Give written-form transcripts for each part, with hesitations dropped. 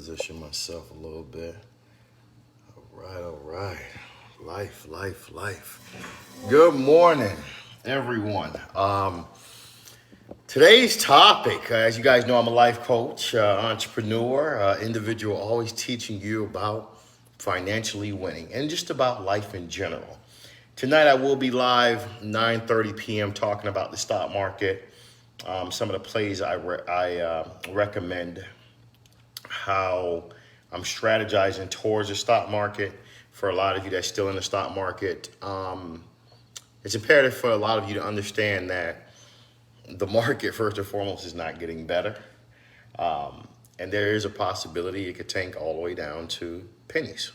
position myself a little bit. All right. Life. Good morning, everyone. Today's topic, as you guys know, I'm a life coach, entrepreneur, individual, always teaching you about financially winning and just about life in general. Tonight I will be live 9:30 p.m. talking about the stock market, some of the plays I recommend, how I'm strategizing towards the stock market. For a lot of you that's still in the stock market, it's imperative for a lot of you to understand that the market, first and foremost, is not getting better. And there is a possibility it could tank all the way down to pennies.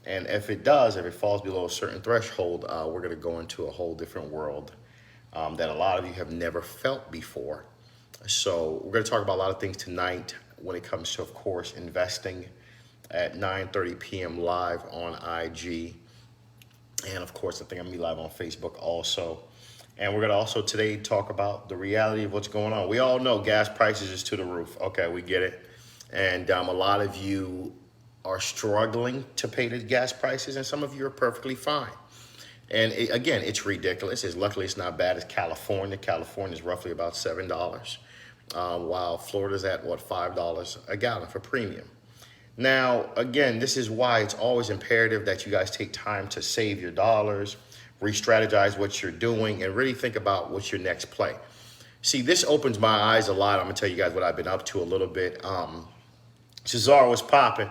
And if it does, if it falls below a certain threshold, we're going to go into a whole different world that a lot of you have never felt before. So we're going to talk about a lot of things tonight when it comes to, of course, investing at 9:30 p.m. live on IG. And, of course, I think I'm going to be live on Facebook also. And we're going to also today talk about the reality of what's going on. We all know gas prices is to the roof. Okay, we get it. And a lot of you are struggling to pay the gas prices, and some of you are perfectly fine. And again, it's ridiculous. Luckily, it's not bad as California. California is roughly about $7, while Florida's at, $5 a gallon for premium. Now, again, this is why it's always imperative that you guys take time to save your dollars, re-strategize what you're doing, and really think about what's your next play. See, this opens my eyes a lot. I'm going to tell you guys what I've been up to a little bit. Cesar was popping.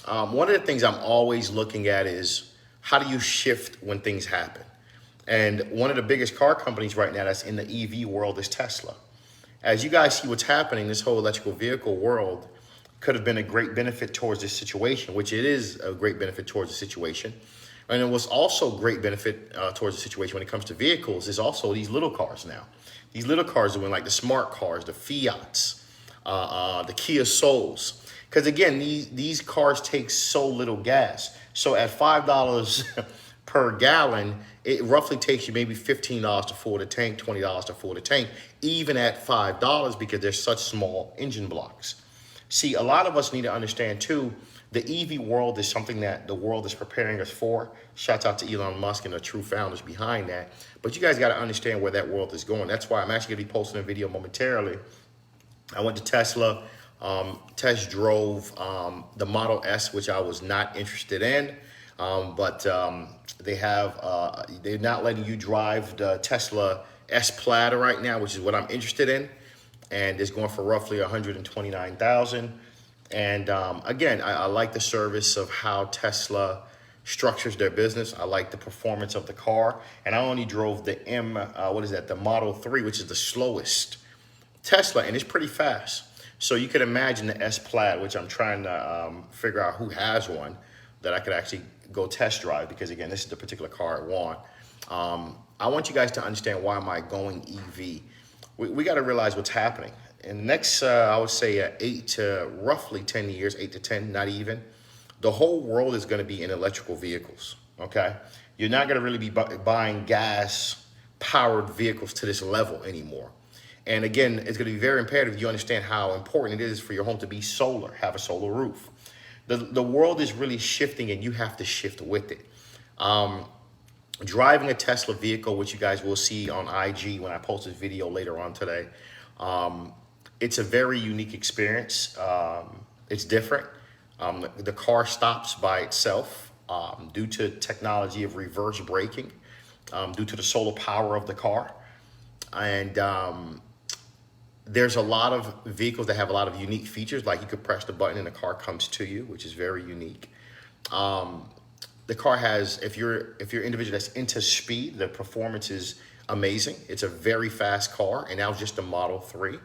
One of the things I'm always looking at is how do you shift when things happen? And one of the biggest car companies right now that's in the EV world is Tesla. As you guys see what's happening, this whole electrical vehicle world could have been a great benefit towards this situation, which it is a great benefit towards the situation. And it was also a great benefit towards the situation when it comes to vehicles is also these little cars now. These little cars are like the smart cars, the Fiats, the Kia Souls. Because again, these cars take so little gas. So at $5 per gallon, it roughly takes you maybe $15 to fill the tank, $20 to fill the tank, even at $5 because they're such small engine blocks. See, a lot of us need to understand too, the EV world is something that the world is preparing us for. Shout out to Elon Musk and the true founders behind that. But you guys got to understand where that world is going. That's why I'm actually going to be posting a video momentarily. I went to Tesla, test drove the Model S, which I was not interested in. But they're not letting you drive the Tesla S Plaid right now, which is what I'm interested in. And it's going for roughly $129,000. And again, I like the service of how Tesla structures their business. I like the performance of the car. And I only drove the the Model 3, which is the slowest Tesla, and it's pretty fast. So you can imagine the S Plaid, which I'm trying to figure out who has one that I could actually go test drive, because again, this is the particular car I want. I want you guys to understand why am I going EV. We got to realize what's happening. In the next, I would say 8 to roughly 10 years, 8 to 10, not even, the whole world is going to be in electrical vehicles, okay? You're not going to really be buying gas-powered vehicles to this level anymore. And again, it's going to be very imperative you understand how important it is for your home to be solar, have a solar roof. The world is really shifting, and you have to shift with it. Driving a Tesla vehicle, which you guys will see on IG when I post this video later on today, it's a very unique experience. It's different. The car stops by itself due to technology of reverse braking, due to the solar power of the car. And there's a lot of vehicles that have a lot of unique features, like you could press the button and the car comes to you, which is very unique. The car has, if you're individual that's into speed, the performance is amazing. It's a very fast car, and now it's just a Model 3.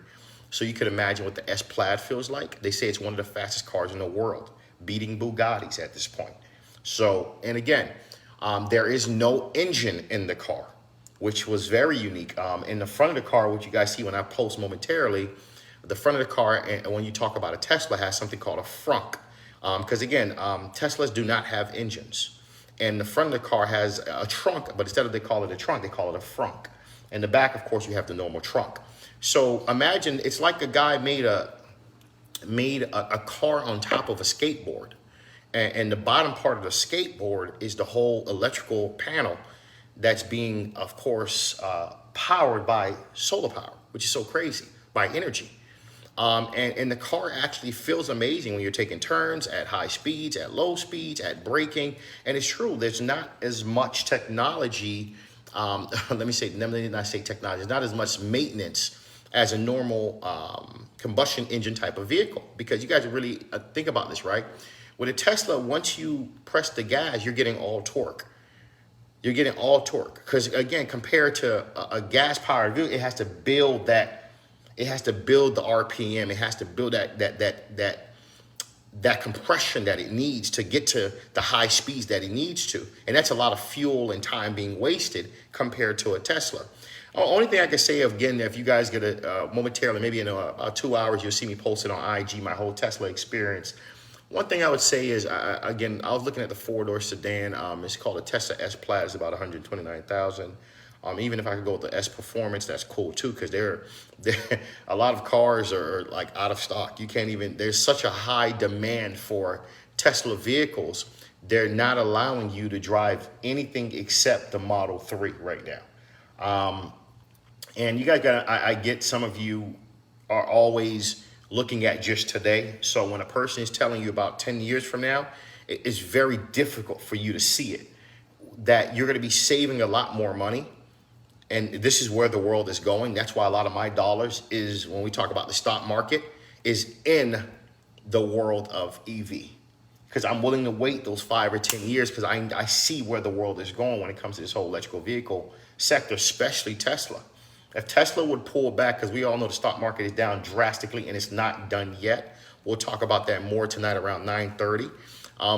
So you could imagine what the S Plaid feels like. They say it's one of the fastest cars in the world, beating Bugattis at this point. So, and again, there is no engine in the car, which was very unique. In the front of the car, what you guys see when I post momentarily, the front of the car, and when you talk about a Tesla, has something called a frunk. Because again, Teslas do not have engines. And the front of the car has a trunk, but instead of they call it a trunk, they call it a frunk. In the back, of course, you have the normal trunk. So imagine it's like a guy made a made a car on top of a skateboard. And the bottom part of the skateboard is the whole electrical panel that's being, of course, powered by solar power, which is so crazy, by energy. And the car actually feels amazing when you're taking turns at high speeds, at low speeds, at braking. And it's true, there's not as much technology. Let me not say technology. There's not as much maintenance as a normal combustion engine type of vehicle, because you guys really think about this, right? With a Tesla, once you press the gas, you're getting all torque. You're getting all torque, because again, compared to a gas-powered vehicle, it has to build that. It has to build the RPM. It has to build that compression that it needs to get to the high speeds that it needs to, and that's a lot of fuel and time being wasted compared to a Tesla. The only thing I can say, again, if you guys get a momentarily, maybe in about 2 hours, you'll see me posted on IG my whole Tesla experience. One thing I would say is, again, I was looking at the four-door sedan. It's called a Tesla S Plaid. It's about $129,000. Even if I could go with the S Performance, that's cool too, because they're a lot of cars are like out of stock. You can't even. There's such a high demand for Tesla vehicles. They're not allowing you to drive anything except the Model 3 right now. And you guys got. I get some of you are always looking at just today. So when a person is telling you about 10 years from now, it's very difficult for you to see it, that you're going to be saving a lot more money. And this is where the world is going. That's why a lot of my dollars is, when we talk about the stock market, is in the world of EV. Because I'm willing to wait those 5 or 10 years, because I see where the world is going when it comes to this whole electrical vehicle sector, especially Tesla. If Tesla would pull back, because we all know the stock market is down drastically and it's not done yet. We'll talk about that more tonight around 9:30.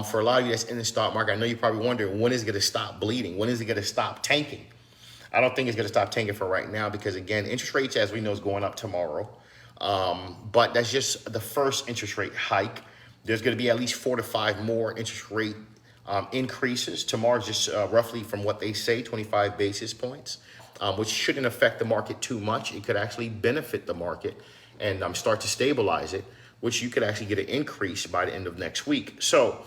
For a lot of you that's in the stock market, I know you're probably wondering, when is it going to stop bleeding? When is it going to stop tanking? I don't think it's going to stop tanking for right now, because, again, interest rates, as we know, is going up tomorrow. But that's just the first interest rate hike. There's going to be at least 4 to 5 more interest rate increases. Tomorrow's just roughly, from what they say, 25 basis points, which shouldn't affect the market too much. It could actually benefit the market and start to stabilize it, which you could actually get an increase by the end of next week. So,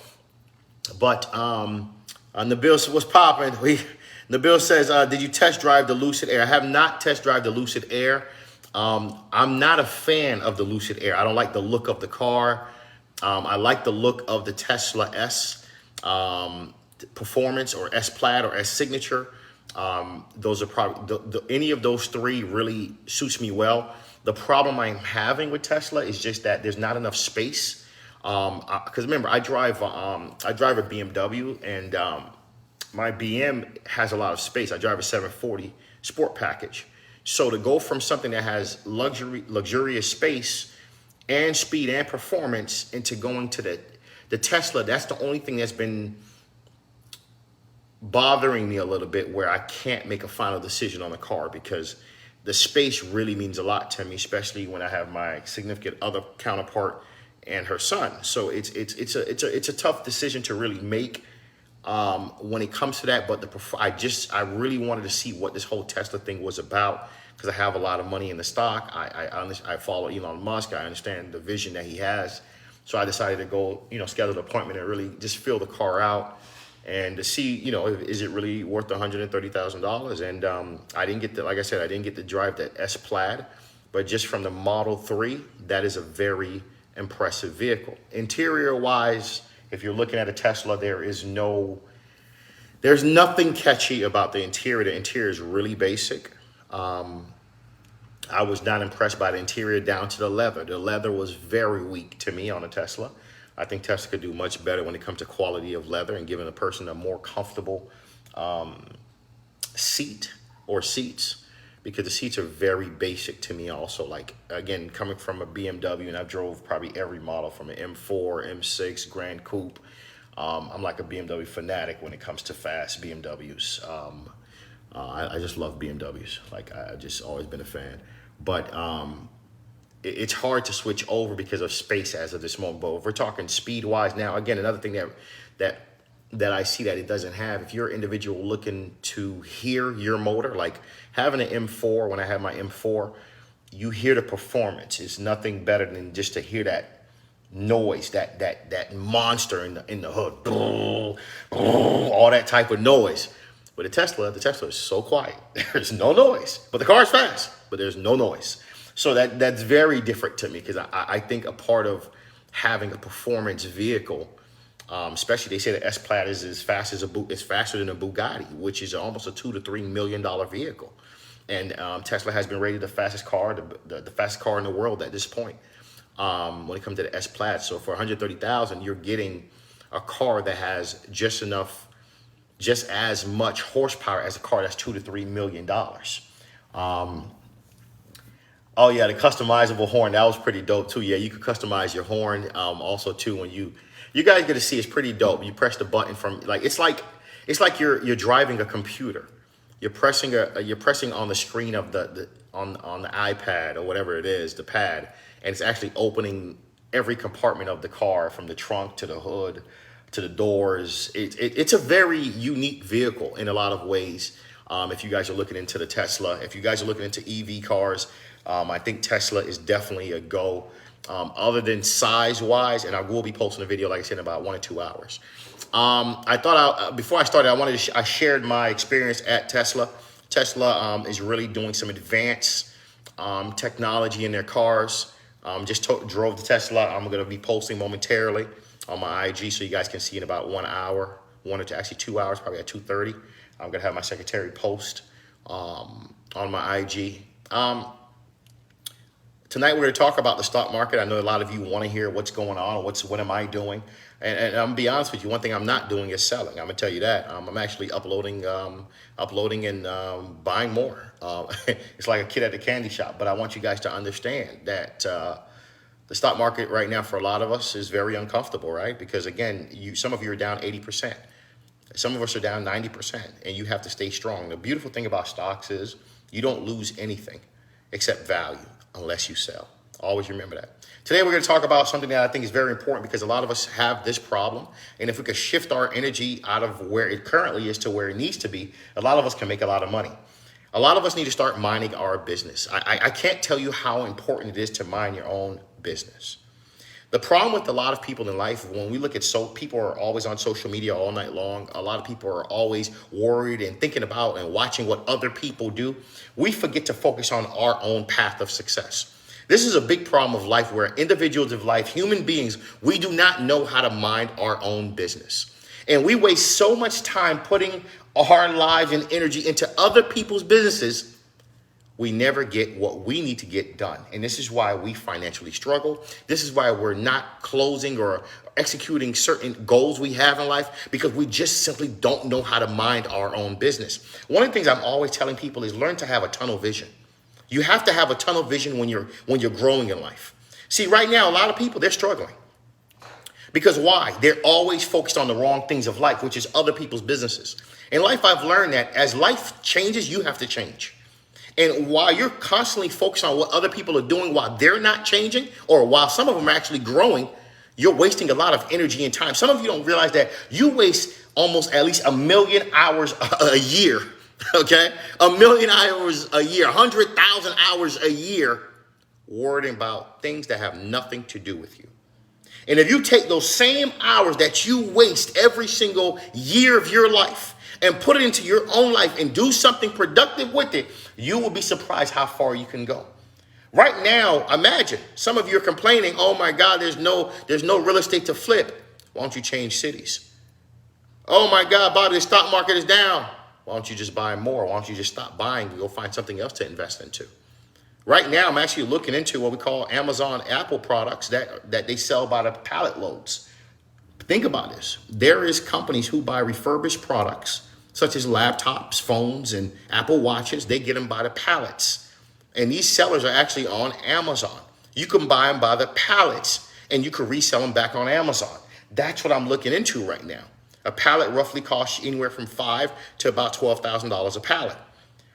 but on the bill, what's popping? Nabil says, did you test drive the Lucid Air? I have not test drive the Lucid Air. I'm not a fan of the Lucid Air. I don't like the look of the car. I like the look of the Tesla S Performance, or S Plaid, or S Signature. Those are probably, any of those three really suits me well. The problem I'm having with Tesla is just that there's not enough space. Because remember, I drive a BMW, and my BM has a lot of space. I drive a 740 Sport Package. So to go from something that has luxurious space and speed and performance into going to the Tesla, that's the only thing that's been bothering me a little bit, where I can't make a final decision on the car, because the space really means a lot to me, especially when I have my significant other counterpart and her son. So it's a tough decision to really make when it comes to that. But I really wanted to see what this whole Tesla thing was about, because I have a lot of money in the stock. I follow Elon Musk. I understand the vision that he has. So I decided to go, schedule an appointment and really just feel the car out, and to see, is it really worth $130,000? And I didn't get like I said, I didn't get to drive that S Plaid, but just from the Model 3, that is a very impressive vehicle. Interior wise, if you're looking at a Tesla, there's nothing catchy about the interior. The interior is really basic. I was not impressed by the interior down to the leather. The leather was very weak to me on a Tesla. I think Tesla could do much better when it comes to quality of leather and giving a person a more comfortable seat or seats, because the seats are very basic to me also. Like, again, coming from a BMW, and I've drove probably every model from an M4, M6, Grand Coupe. I'm like a BMW fanatic when it comes to fast BMWs. I just love BMWs. Like, I've just always been a fan. But it's hard to switch over because of space as of this moment. But if we're talking speed-wise now, again, another thing that I see that it doesn't have, if you're an individual looking to hear your motor, like having an M4, when I have my M4, you hear the performance. It's nothing better than just to hear that noise, that monster in the hood, all that type of noise. But the Tesla is so quiet. There's no noise, but the car is fast, but there's no noise. So that's very different to me, because I think a part of having a performance vehicle, especially they say the S Plaid is as fast as it's faster than a Bugatti, which is almost a $2 to $3 million vehicle. And Tesla has been rated the fastest car, the fastest car in the world at this point, when it comes to the S Plaid. So for 130,000, you're getting a car that has just as much horsepower as a car that's $2 to $3 million. Oh yeah, the customizable horn, that was pretty dope too. Yeah, you could customize your horn. Also too, when you guys get to see, it's pretty dope. You press the button from it's like you're driving a computer. You're pressing on the screen of on the iPad or whatever it is, the pad, and it's actually opening every compartment of the car, from the trunk to the hood to the doors. It's a very unique vehicle in a lot of ways. If you guys are looking into the Tesla, if you guys are looking into EV cars, I think Tesla is definitely a go. Other than size wise, and I will be posting a video, like I said, in about 1 or 2 hours. I thought before I started, I shared my experience at Tesla. Tesla is really doing some advanced technology in their cars. Drove the Tesla. I'm going to be posting momentarily on my IG, so you guys can see in about 1 hour, 2 hours, probably at 2:30. I'm going to have my secretary post on my IG. Tonight we're going to talk about the stock market. I know a lot of you want to hear what's going on, what am I doing, and I'm gonna be honest with you. One thing I'm not doing is selling. I'm gonna tell you that. I'm actually uploading and buying more. It's like a kid at the candy shop. But I want you guys to understand that the stock market right now for a lot of us is very uncomfortable, right? Because again, some of you are down 80%. Some of us are down 90%, and you have to stay strong. The beautiful thing about stocks is you don't lose anything except value unless you sell. Always remember that. Today, we're going to talk about something that I think is very important, because a lot of us have this problem. And if we could shift our energy out of where it currently is to where it needs to be, a lot of us can make a lot of money. A lot of us need to start minding our business. I can't tell you how important it is to mind your own business. The problem with a lot of people in life, when we look at people are always on social media all night long. A lot of people are always worried and thinking about and watching what other people do. We forget to focus on our own path of success. This is a big problem of life, where individuals of life, human beings, we do not know how to mind our own business. And we waste so much time putting our lives and energy into other people's businesses. We never get what we need to get done. And this is why we financially struggle. This is why we're not closing or executing certain goals we have in life, because we just simply don't know how to mind our own business. One of the things I'm always telling people is learn to have a tunnel vision. You have to have a tunnel vision when you're growing in life. See, right now, a lot of people, they're struggling. Because why? They're always focused on the wrong things of life, which is other people's businesses. In life, I've learned that as life changes, you have to change. And while you're constantly focused on what other people are doing while they're not changing, or while some of them are actually growing, you're wasting a lot of energy and time. Some of you don't realize that you waste almost at least 1 million hours a year, okay? 1 million hours a year, 100,000 hours a year worrying about things that have nothing to do with you. And if you take those same hours that you waste every single year of your life and put it into your own life and do something productive with it, you will be surprised how far you can go. Right now, imagine some of you are complaining, oh my God, there's no real estate to flip. Why don't you change cities? Oh my God, Bobby, the stock market is down. Why don't you just buy more? Why don't you just stop buying and go find something else to invest into? Right now, I'm actually looking into what we call Amazon Apple products that they sell by the pallet loads. Think about this. There is companies who buy refurbished products, such as laptops, phones, and Apple Watches. They get them by the pallets. And these sellers are actually on Amazon. You can buy them by the pallets, and you can resell them back on Amazon. That's what I'm looking into right now. A pallet roughly costs you anywhere from $5,000 to about $12,000 a pallet.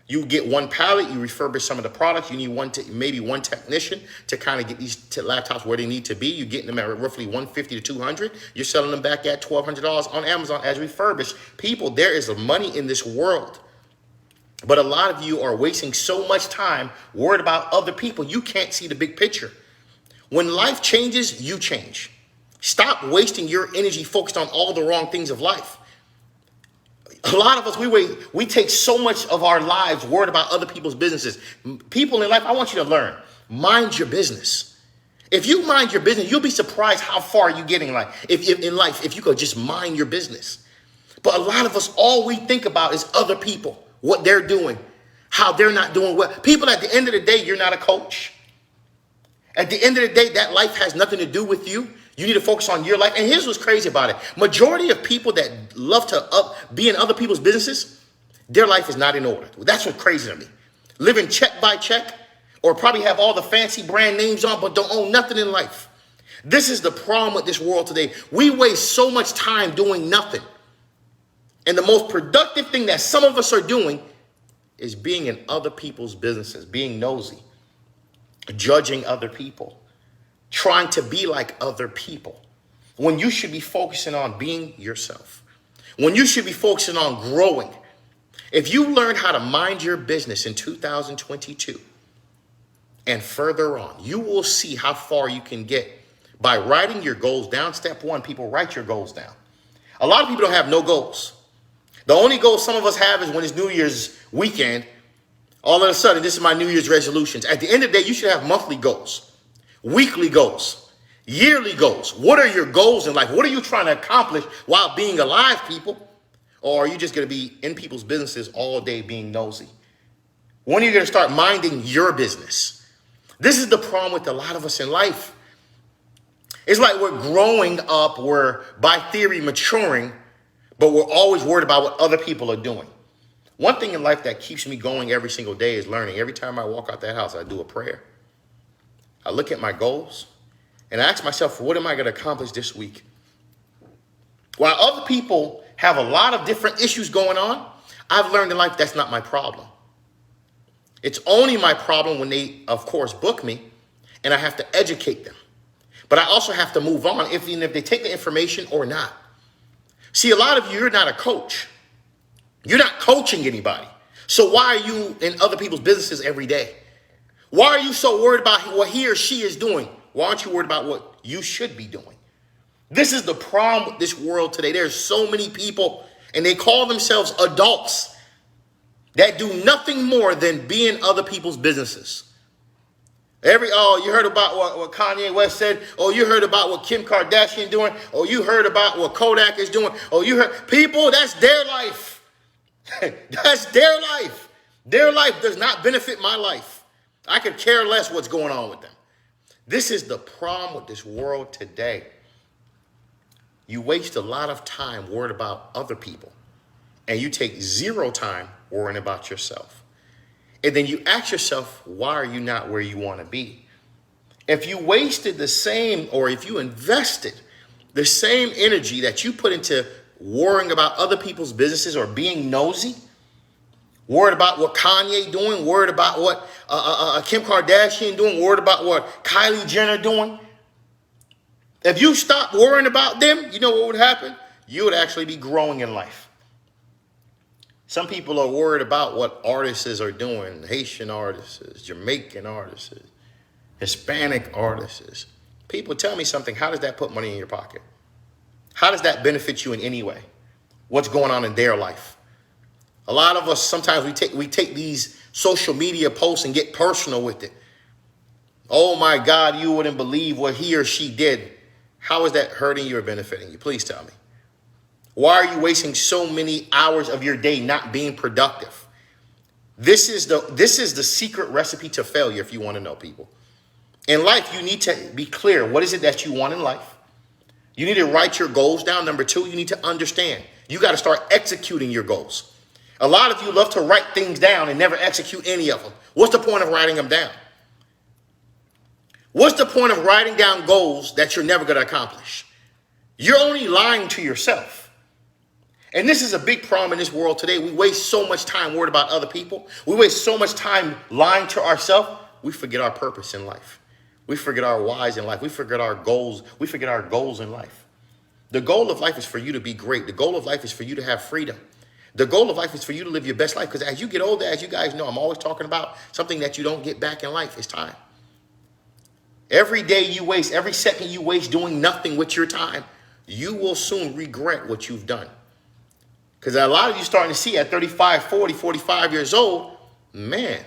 You get one pallet, you refurbish some of the products. You need maybe one technician to kind of get these laptops where they need to be. You're getting them at roughly $150 to $200. You're selling them back at $1,200 on Amazon as refurbished. People, there is money in this world. But a lot of you are wasting so much time worried about other people. You can't see the big picture. When life changes, you change. Stop wasting your energy focused on all the wrong things of life. A lot of us, we take so much of our lives worried about other people's businesses. People in life, I want you to learn, mind your business. If you mind your business, you'll be surprised how far you get in life. If you could just mind your business. But a lot of us, all we think about is other people, what they're doing, how they're not doing well. People, at the end of the day, you're not a coach. At the end of the day, that life has nothing to do with you. You need to focus on your life. And here's what's crazy about it. Majority of people that love to be in other people's businesses, their life is not in order. That's what's crazy to me. Living check by check, or probably have all the fancy brand names on, but don't own nothing in life. This is the problem with this world today. We waste so much time doing nothing. And the most productive thing that some of us are doing is being in other people's businesses, being nosy, judging other people, trying to be like other people, when you should be focusing on being yourself, when you should be focusing on growing. If you learn how to mind your business in 2022 and further on, you will see how far you can get by writing your goals down. Step one, people, write your goals down. A lot of people don't have no goals. The only goal some of us have is when it's New Year's weekend, all of a sudden, this is my New Year's resolutions. At the end of the day, you should have monthly goals, weekly goals, yearly goals. What are your goals in life? What are you trying to accomplish while being alive, people? Or are you just going to be in people's businesses all day being nosy? When are you going to start minding your business? This is the problem with a lot of us in life. It's like we're growing up, we're by theory maturing, but we're always worried about what other people are doing. One thing in life that keeps me going every single day is learning. Every time I walk out that house, I do a prayer. I look at my goals and I ask myself, what am I going to accomplish this week? While other people have a lot of different issues going on, I've learned in life that's not my problem. It's only my problem when they, of course, book me and I have to educate them. But I also have to move on, even if they take the information or not. See, a lot of you, you're not a coach. You're not coaching anybody. So why are you in other people's businesses every day? Why are you so worried about what he or she is doing? Why aren't you worried about what you should be doing? This is the problem with this world today. There's so many people, and they call themselves adults, that do nothing more than be in other people's businesses. You heard about what Kanye West said. Oh, you heard about what Kim Kardashian doing. Oh, you heard about what Kodak is doing. Oh, you heard. People, that's their life. That's their life. Their life does not benefit my life. I could care less what's going on with them. This is the problem with this world today. You waste a lot of time worried about other people, and you take zero time worrying about yourself. And then you ask yourself, why are you not where you want to be? If you wasted the same, or if you invested the same energy that you put into worrying about other people's businesses or being nosy, worried about what Kanye doing, worried about what Kim Kardashian doing, worried about what Kylie Jenner doing, if you stop worrying about them, you know what would happen? You would actually be growing in life. Some people are worried about what artists are doing, Haitian artists, Jamaican artists, Hispanic artists. People, tell me something. How does that put money in your pocket? How does that benefit you in any way? What's going on in their life? A lot of us, sometimes we take these social media posts and get personal with it. Oh my God, you wouldn't believe what he or she did. How is that hurting you or benefiting you? Please tell me. Why are you wasting so many hours of your day not being productive? This is the secret recipe to failure, if you want to know, people. In life, you need to be clear. What is it that you want in life? You need to write your goals down. Number two, you need to understand. You got to start executing your goals. A lot of you love to write things down and never execute any of them. What's the point of writing them down? What's the point of writing down goals that you're never going to accomplish? You're only lying to yourself. And this is a big problem in this world today. We waste so much time worried about other people. We waste so much time lying to ourselves. We forget our purpose in life. We forget our whys in life. We forget our goals. We forget our goals in life. The goal of life is for you to be great. The goal of life is for you to have freedom. The goal of life is for you to live your best life. Because as you get older, as you guys know, I'm always talking about something that you don't get back in life. It's time. Every day you waste, every second you waste doing nothing with your time, you will soon regret what you've done. Because a lot of you starting to see at 35, 40, 45 years old, man,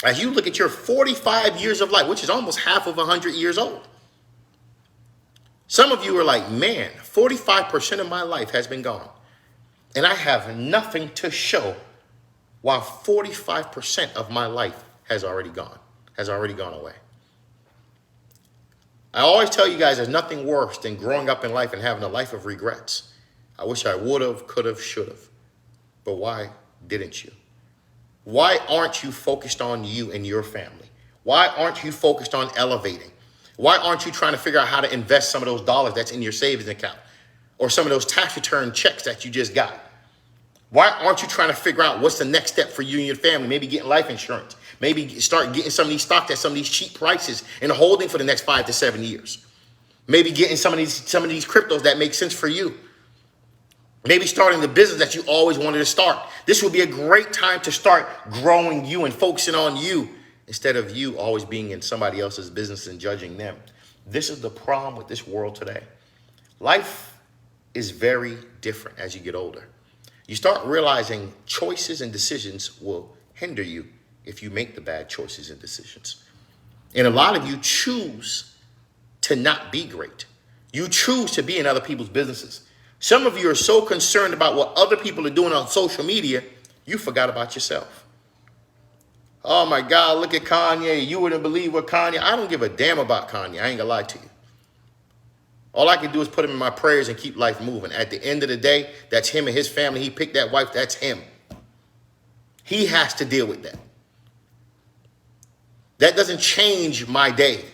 as you look at your 45 years of life, which is almost half of 100 years old, some of you are like, man, 45% of my life has been gone. And I have nothing to show while 45% of my life has already gone away. I always tell you guys there's nothing worse than growing up in life and having a life of regrets. I wish I would have, could have, should have. But why didn't you? Why aren't you focused on you and your family? Why aren't you focused on elevating? Why aren't you trying to figure out how to invest some of those dollars that's in your savings account or some of those tax return checks that you just got? Why aren't you trying to figure out what's the next step for you and your family? Maybe getting life insurance. Maybe start getting some of these stocks at some of these cheap prices and holding for the next 5 to 7 years. Maybe getting some of these cryptos that make sense for you. Maybe starting the business that you always wanted to start. This would be a great time to start growing you and focusing on you instead of you always being in somebody else's business and judging them. This is the problem with this world today. Life is very different as you get older. You start realizing choices and decisions will hinder you if you make the bad choices and decisions. And a lot of you choose to not be great. You choose to be in other people's businesses. Some of you are so concerned about what other people are doing on social media, you forgot about yourself. Oh my God, look at Kanye. You wouldn't believe what Kanye. I don't give a damn about Kanye. I ain't gonna lie to you. All I can do is put him in my prayers and keep life moving. At the end of the day, that's him and his family. He picked that wife. That's him. He has to deal with that. That doesn't change my day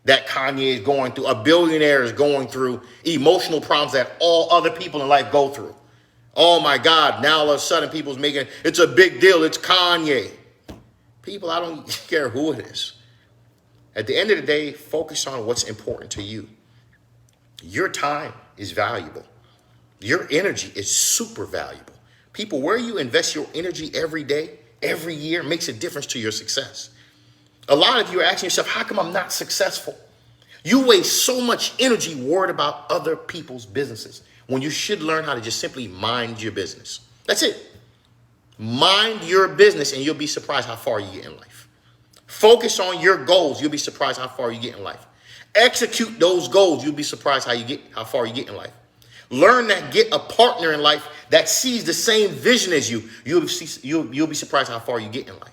that Kanye is going through. A billionaire is going through emotional problems that all other people in life go through. Oh my God, now all of a sudden people's making, it's a big deal. It's Kanye. People, I don't care who it is. At the end of the day, focus on what's important to you. Your time is valuable. Your energy is super valuable. People, where you invest your energy every day, every year, makes a difference to your success. A lot of you are asking yourself, how come I'm not successful? You waste so much energy worried about other people's businesses when you should learn how to just simply mind your business. That's it. Mind your business and you'll be surprised how far you get in life. Focus on your goals. You'll be surprised how far you get in life. Execute those goals. You'll be surprised how far you get in life. Learn that, get a partner in life that sees the same vision as you. You'll be surprised how far you get in life.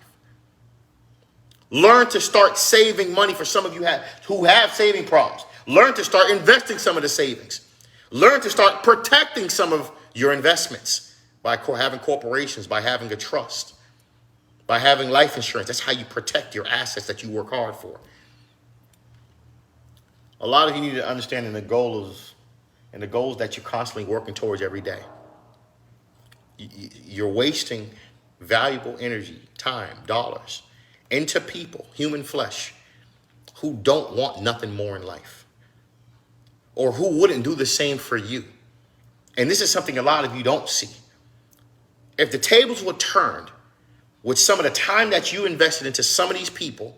Learn to start saving money for some of you who have saving problems. Learn to start investing some of the savings. Learn to start protecting some of your investments by having corporations, by having a trust, by having life insurance. That's how you protect your assets that you work hard for. A lot of you need to understand the goals that you're constantly working towards every day. You're wasting valuable energy, time, dollars into people, human flesh, who don't want nothing more in life or who wouldn't do the same for you. And this is something a lot of you don't see. If the tables were turned with some of the time that you invested into some of these people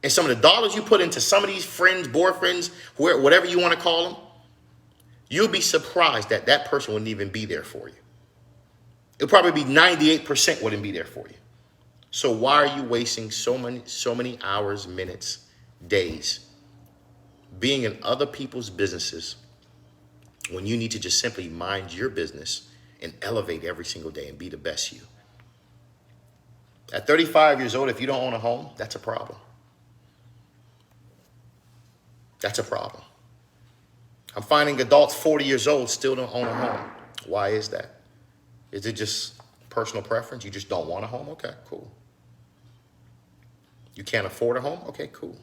and some of the dollars you put into some of these friends, boyfriends, whatever you want to call them, you'll be surprised that that person wouldn't even be there for you. It'll probably be 98% wouldn't be there for you. So why are you wasting so many hours, minutes, days being in other people's businesses when you need to just simply mind your business and elevate every single day and be the best you? At 35 years old, if you don't own a home, that's a problem. That's a problem. I'm finding adults 40 years old still don't own a home. Why is that? Is it just personal preference? You just don't want a home? Okay, cool. You can't afford a home? Okay, cool.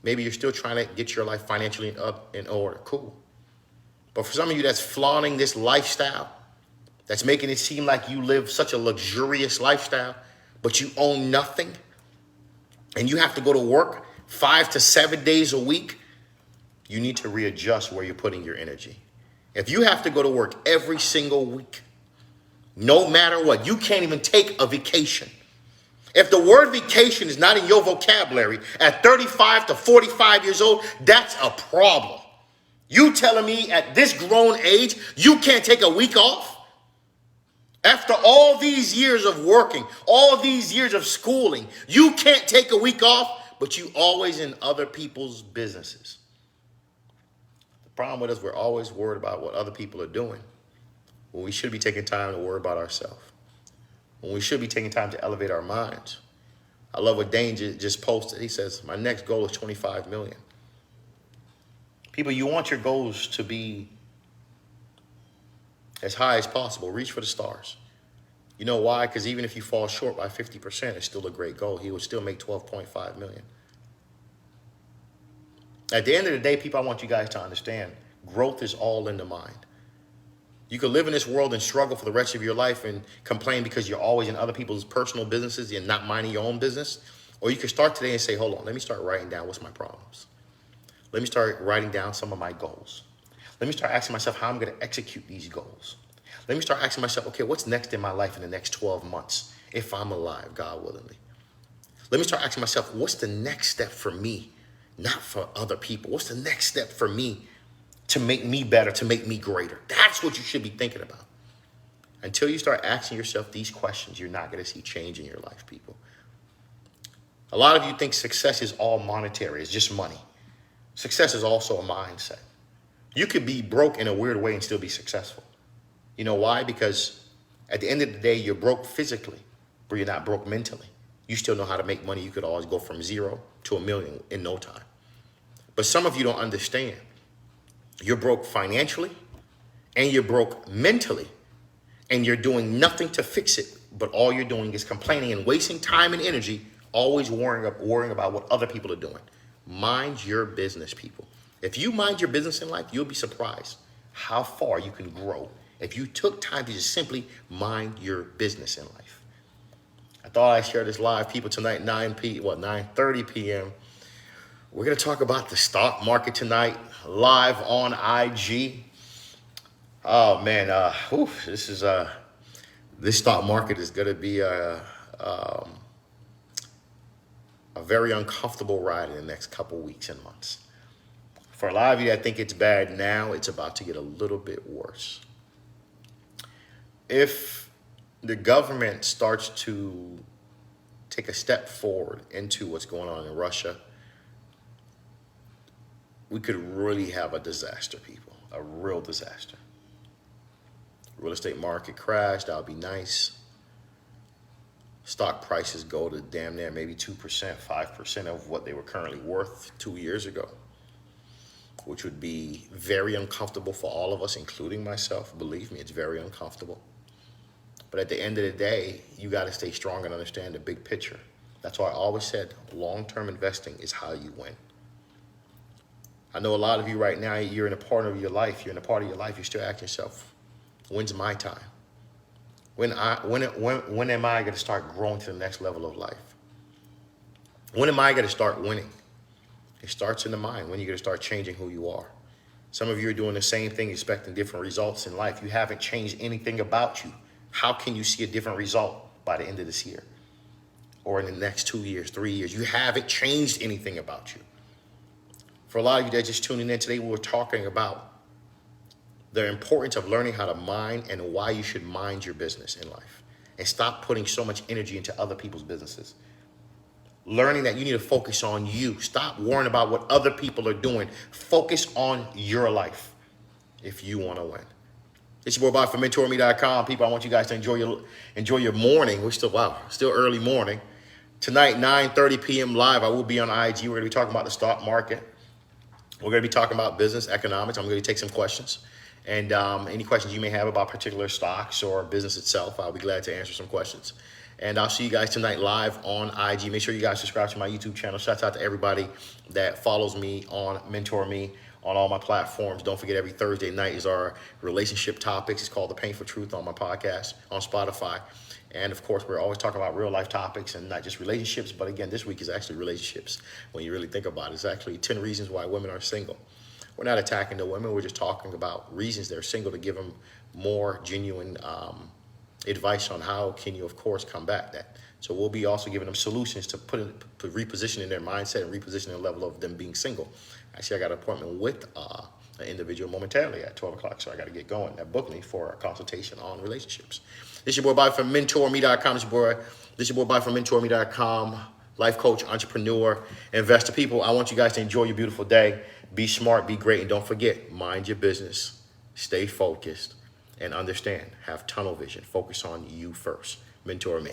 Maybe you're still trying to get your life financially in order. Cool. But for some of you that's flaunting this lifestyle, that's making it seem like you live such a luxurious lifestyle, but you own nothing, and you have to go to work 5 to 7 days a week, you need to readjust where you're putting your energy. If you have to go to work every single week, no matter what, you can't even take a vacation. If the word vacation is not in your vocabulary at 35 to 45 years old, that's a problem. You telling me at this grown age, you can't take a week off? After all these years of working, all these years of schooling, you can't take a week off, but you always in other people's businesses. The problem with us, we're always worried about what other people are doing when we should be taking time to worry about ourselves, when we should be taking time to elevate our minds. I love what Dane just posted. He says, my next goal is 25 million. People, you want your goals to be as high as possible. Reach for the stars. You know why? Because even if you fall short by 50%, it's still a great goal. He would still make 12.5 million. At the end of the day, people, I want you guys to understand, growth is all in the mind. You could live in this world and struggle for the rest of your life and complain because you're always in other people's personal businesses and not minding your own business. Or you could start today and say, hold on, let me start writing down what's my problems. Let me start writing down some of my goals. Let me start asking myself how I'm going to execute these goals. Let me start asking myself, okay, what's next in my life in the next 12 months, if I'm alive, God willingly? Let me start asking myself, what's the next step for me, not for other people? What's the next step for me to make me better, to make me greater? That's what you should be thinking about. Until you start asking yourself these questions, you're not going to see change in your life, people. A lot of you think success is all monetary, it's just money. Success is also a mindset. You could be broke in a weird way and still be successful. You know why? Because at the end of the day, you're broke physically, but you're not broke mentally. You still know how to make money. You could always go from 0 to 1 million in no time. But some of you don't understand. You're broke financially and you're broke mentally, and you're doing nothing to fix it, but all you're doing is complaining and wasting time and energy, always worrying about what other people are doing. Mind your business, people. If you mind your business in life, you'll be surprised how far you can grow if you took time to just simply mind your business in life. I thought I'd share this live, people, tonight, 9:30 p.m. We're going to talk about the stock market tonight, live on IG. Oh, man, this stock market is going to be a very uncomfortable ride in the next couple weeks and months. For a lot of you that think it's bad now, it's about to get a little bit worse. If the government starts to take a step forward into what's going on in Russia, we could really have a disaster, people, a real disaster. Real estate market crash, that would be nice. Stock prices go to damn near maybe 2%, 5% of what they were currently worth 2 years ago, which would be very uncomfortable for all of us, including myself. Believe me, it's very uncomfortable. But at the end of the day, you got to stay strong and understand the big picture. That's why I always said long-term investing is how you win. I know a lot of you right now, you're in a part of your life, you're still asking yourself, when's my time? When am I going to start growing to the next level of life? When am I going to start winning? It starts in the mind. When are you going to start changing who you are? Some of you are doing the same thing, expecting different results in life. You haven't changed anything about you. How can you see a different result by the end of this year? Or in the next 2 years, 3 years? You haven't changed anything about you. For a lot of you that are just tuning in today, we're talking about the importance of learning how to mind and why you should mind your business in life. And stop putting so much energy into other people's businesses. Learning that you need to focus on you. Stop worrying about what other people are doing. Focus on your life if you want to win. It's your boy Bob from Mentourme.com. People, I want you guys to enjoy your morning. We're still early morning. Tonight, 9:30 p.m. live, I will be on IG. We're going to be talking about the stock market. We're going to be talking about business, economics. I'm going to take some questions. And any questions you may have about particular stocks or business itself, I'll be glad to answer some questions. And I'll see you guys tonight live on IG. Make sure you guys subscribe to my YouTube channel. Shout out to everybody that follows me on Mentourme on all my platforms. Don't forget, every Thursday night is our relationship topics. It's called The Painful Truth on my podcast on Spotify. And of course, we're always talking about real life topics and not just relationships. But again, this week is actually relationships. When you really think about it, it's actually 10 reasons why women are single. We're not attacking the women. We're just talking about reasons they're single to give them more genuine advice on how can you, of course, combat that. So we'll be also giving them solutions to repositioning their mindset and repositioning the level of them being single. Actually, I got an appointment with an individual momentarily at 12 o'clock, so I got to get going. That booked me for a consultation on relationships. This your boy Bobby from Mentourme.com. This your boy Bobby from Mentourme.com. Life coach, entrepreneur, investor. People, I want you guys to enjoy your beautiful day. Be smart, be great, and don't forget, mind your business, stay focused, and understand, have tunnel vision. Focus on you first. Mentor me.